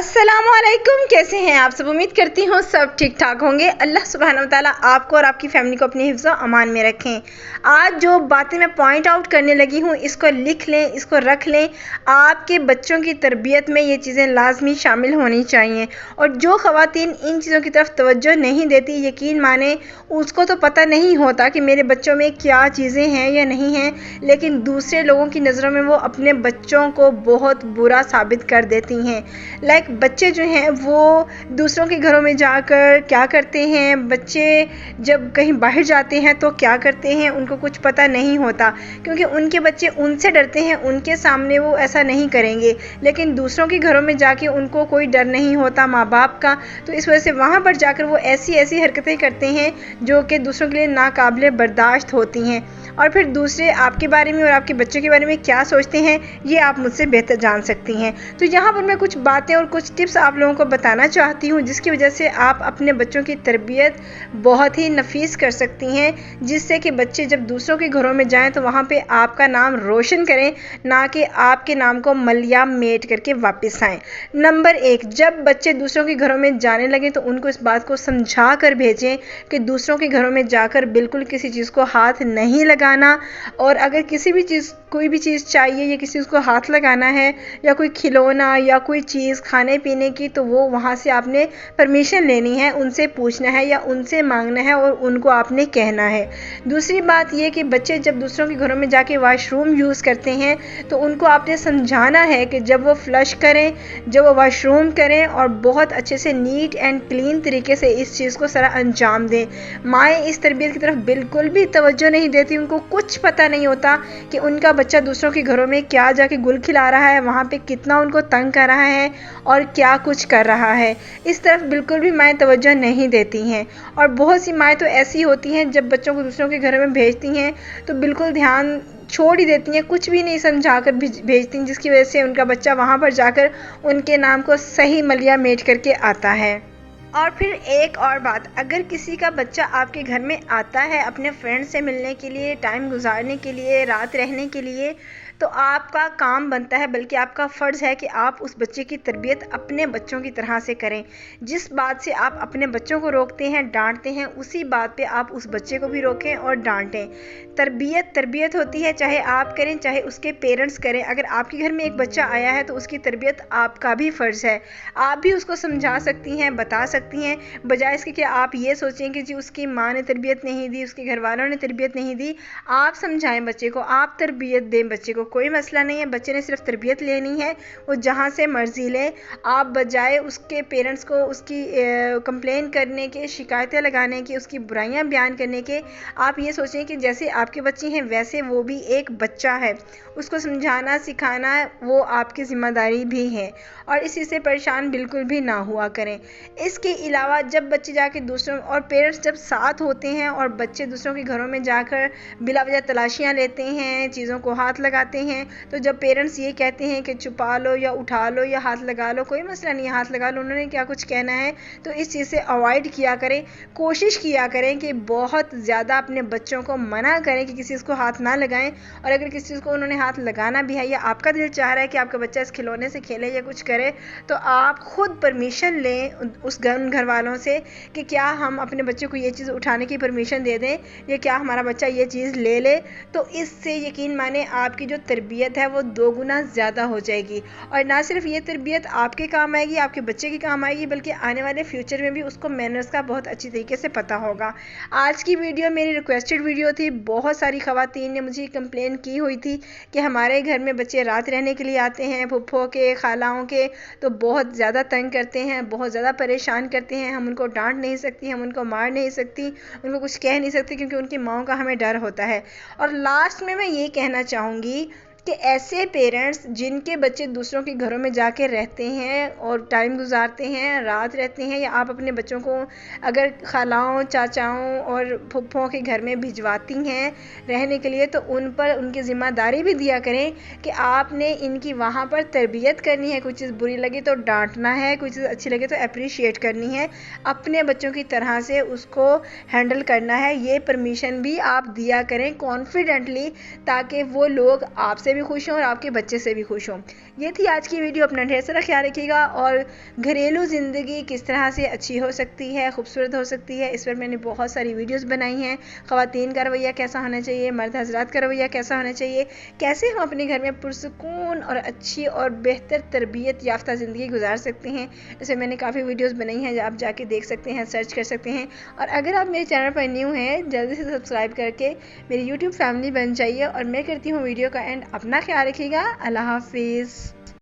अस्सलामुअलैकुम, कैसे हैं आप सब। उम्मीद करती हूँ सब ठीक ठाक होंगे। अल्लाह सुब्हानहू व तआला आपको और आपकी फैमिली को अपने हिफ्ज़ अमान में रखें। आज जो बातें मैं पॉइंट आउट करने लगी हूँ इसको लिख लें, इसको रख लें। आपके बच्चों की तरबियत में ये चीज़ें लाजमी शामिल होनी चाहिए। और जो ख़वातीन इन चीज़ों की तरफ तवज्जो नहीं देती, यकीन माने उसको तो पता नहीं होता कि मेरे बच्चों में क्या चीज़ें हैं या नहीं हैं, लेकिन दूसरे लोगों की नज़रों में वो अपने बच्चों को बहुत बुरा साबित कर देती हैं। बच्चे जो हैं वो दूसरों के घरों में जाकर क्या करते हैं, बच्चे जब कहीं बाहर जाते हैं तो क्या करते हैं उनको कुछ पता नहीं होता, क्योंकि उनके बच्चे उनसे डरते हैं। उनके सामने वो ऐसा नहीं करेंगे, लेकिन दूसरों के घरों में जाके उनको कोई डर नहीं होता माँ बाप का। तो इस वजह से वहाँ पर जाकर वो ऐसी ऐसी हरकतें करते हैं जो कि दूसरों के लिए नाकाबिले बर्दाश्त होती हैं। और फिर दूसरे आपके बारे में और आपके बच्चों के बारे में क्या सोचते हैं ये आप मुझसे बेहतर जान सकती हैं। तो यहाँ पर मैं कुछ बातें और कुछ टिप्स आप लोगों को बताना चाहती हूँ, जिसकी वजह से आप अपने बच्चों की तरबियत बहुत ही नफीस कर सकती हैं, जिससे कि बच्चे जब दूसरों के घरों में जाएं तो वहाँ पे आपका नाम रोशन करें, ना कि आपके नाम को मलिया मेट करके वापस आएँ। नंबर 1, जब बच्चे दूसरों के घरों में जाने लगें तो उनको इस बात को समझा कर भेजें कि दूसरों के घरों में जाकर बिल्कुल किसी चीज़ को हाथ नहीं लगाना। और अगर किसी भी चीज़ कोई भी चीज़ चाहिए या किसी को हाथ लगाना है या कोई खिलौना या कोई चीज़ खाने पीने की, तो वो वहाँ से आपने परमिशन लेनी है, उनसे पूछना है या उनसे मांगना है और उनको आपने कहना है। दूसरी बात ये कि बच्चे जब दूसरों के घरों में जाके वॉशरूम यूज़ करते हैं तो उनको आपने समझाना है कि जब वो फ्लश करें, जब वो वॉशरूम करें और बहुत अच्छे से नीट एंड क्लीन तरीके से इस चीज़ को सारा अंजाम दें। माएँ इस तरबियत की तरफ बिल्कुल भी तवज्जो नहीं देती, उनको कुछ पता नहीं होता कि उनका बच्चा दूसरों के घरों में क्या जाके गुल खिला रहा है, वहाँ पे कितना उनको तंग कर रहा है और क्या कुछ कर रहा है। इस तरफ बिल्कुल भी माएँ तवज्जो नहीं देती हैं। और बहुत सी माएँ तो ऐसी होती हैं जब बच्चों को दूसरों के घरों में भेजती हैं तो बिल्कुल ध्यान छोड़ ही देती हैं, कुछ भी नहीं समझाकर भेजती हैं, जिसकी वजह से उनका बच्चा वहाँ पर जाकर उनके नाम को सही मलिया मेट करके आता है। और फिर एक और बात, अगर किसी का बच्चा आपके घर में आता है अपने फ्रेंड से मिलने के लिए, टाइम गुजारने के लिए, रात रहने के लिए, तो आपका काम बनता है, बल्कि आपका फ़र्ज़ है कि आप उस बच्चे की तरबियत अपने बच्चों की तरह से करें। जिस बात से आप अपने बच्चों को रोकते हैं, डांटते हैं, उसी बात पे आप उस बच्चे को भी रोकें और डांटें। तरबियत होती है, चाहे आप करें चाहे उसके पेरेंट्स करें। अगर आपके घर में एक बच्चा आया है तो उसकी तरबियत आपका भी फ़र्ज़ है। आप भी उसको समझा सकती हैं, बता सकती हैं, बजाय इसके कि आप ये सोचें कि जी उसकी माँ ने तरबियत नहीं दी, उसके घर वालों ने तरबियत नहीं दी। आप समझाएं बच्चे को, आप तरबियत दें बच्चे को, कोई मसला नहीं है। बच्चे ने सिर्फ तरबियत लेनी है, वो जहाँ से मर्ज़ी ले। आप बजाय उसके पेरेंट्स को उसकी कंप्लेन करने के, शिकायतें लगाने की, उसकी बुराइयां बयान करने के, आप ये सोचें कि जैसे आपके बच्चे हैं वैसे वो भी एक बच्चा है, उसको समझाना सिखाना वो आपकी ज़िम्मेदारी भी है। और इसी से परेशान बिल्कुल भी ना हुआ करें। इसके अलावा जब बच्चे जाके दूसरों और पेरेंट्स जब साथ होते हैं और बच्चे दूसरों के घरों में जाकर बिला वजह तलाशियाँ लेते हैं, चीज़ों को हाथ लगाते हैं, तो जब पेरेंट्स ये कहते हैं कि छुपा लो या उठा लो या हाथ लगा लो, कोई मसला नहीं है, हाथ लगा लो, उन्होंने क्या कुछ कहना है, तो इस चीज़ से अवॉइड किया करें। कोशिश किया करें कि बहुत ज़्यादा अपने बच्चों को मना करें कि किसी को हाथ ना लगाएं। और अगर किसी चीज़ को उन्होंने हाथ लगाना भी है या आपका दिल चाह रहा है कि आपका बच्चा इस खिलौने से खेले या कुछ करे, तो आप खुद परमिशन लें उस घर वालों से कि क्या हम अपने बच्चे को ये चीज़ उठाने की परमिशन दे दें या क्या हमारा बच्चा ये चीज़ ले ले। तो इससे यकीन माने आपकी जो तरबियत है वो 2 गुना ज़्यादा हो जाएगी। और ना सिर्फ ये तरबियत आपके काम आएगी, आपके बच्चे के काम आएगी, बल्कि आने वाले फ्यूचर में भी उसको मैनर्स का बहुत अच्छी तरीके से पता होगा। आज की वीडियो मेरी रिक्वेस्टेड वीडियो थी। बहुत सारी ख़वातीन ने मुझे कंप्लेन की हुई थी कि हमारे घर में बच्चे रात रहने के लिए आते हैं, फुफ्फो के, खालाओं के, तो बहुत ज़्यादा तंग करते हैं, बहुत ज़्यादा परेशान करते हैं। हम उनको डांट नहीं सकती, हम उनको मार नहीं सकती, उनको कुछ कह नहीं सकती, क्योंकि उनकी माँओं का हमें डर होता है। और लास्ट में मैं ये कहना चाहूँगी कि ऐसे पेरेंट्स जिनके बच्चे दूसरों के घरों में जाके रहते हैं और टाइम गुजारते हैं, रात रहते हैं, या आप अपने बच्चों को अगर खालाओं, चाचाओं और फुफ्फों के घर में भिजवाती हैं रहने के लिए, तो उन पर उनकी ज़िम्मेदारी भी दिया करें कि आपने इनकी वहाँ पर तरबियत करनी है। कोई चीज़ बुरी लगे तो डांटना है, कोई चीज़ अच्छी लगे तो अप्रिशिएट करनी है, अपने बच्चों की तरह से उसको हैंडल करना है। ये परमिशन भी आप दिया करें कॉन्फिडेंटली, ताकि वो लोग आपसे आपसे भी खुश हों और आपके बच्चे से भी खुश हों। ये थी आज की वीडियो। अपना ढेर सारा ख्याल रखिएगा और घरेलू ज़िंदगी किस तरह से अच्छी हो सकती है, खूबसूरत हो सकती है, इस पर मैंने बहुत सारी वीडियोस बनाई हैं। ख़वातीन का रवैया कैसा होना चाहिए, मर्द हज़रात का रवैया कैसा होना चाहिए, कैसे हम अपने घर में पुरसुकून और अच्छी और बेहतर तरबियत याफ्ता ज़िंदगी गुजार सकते हैं। इसे मैंने काफ़ी वीडियोस बनाई हैं, आप जाके देख सकते हैं, सर्च कर सकते हैं। और अगर आप मेरे चैनल पर न्यू हैं, जल्दी से सब्सक्राइब करके मेरी यूट्यूब फैमिली बन जाइए। और मैं करती हूँ वीडियो का एंड। अपना ख्याल रखिएगा। अल्लाह हाफिज़।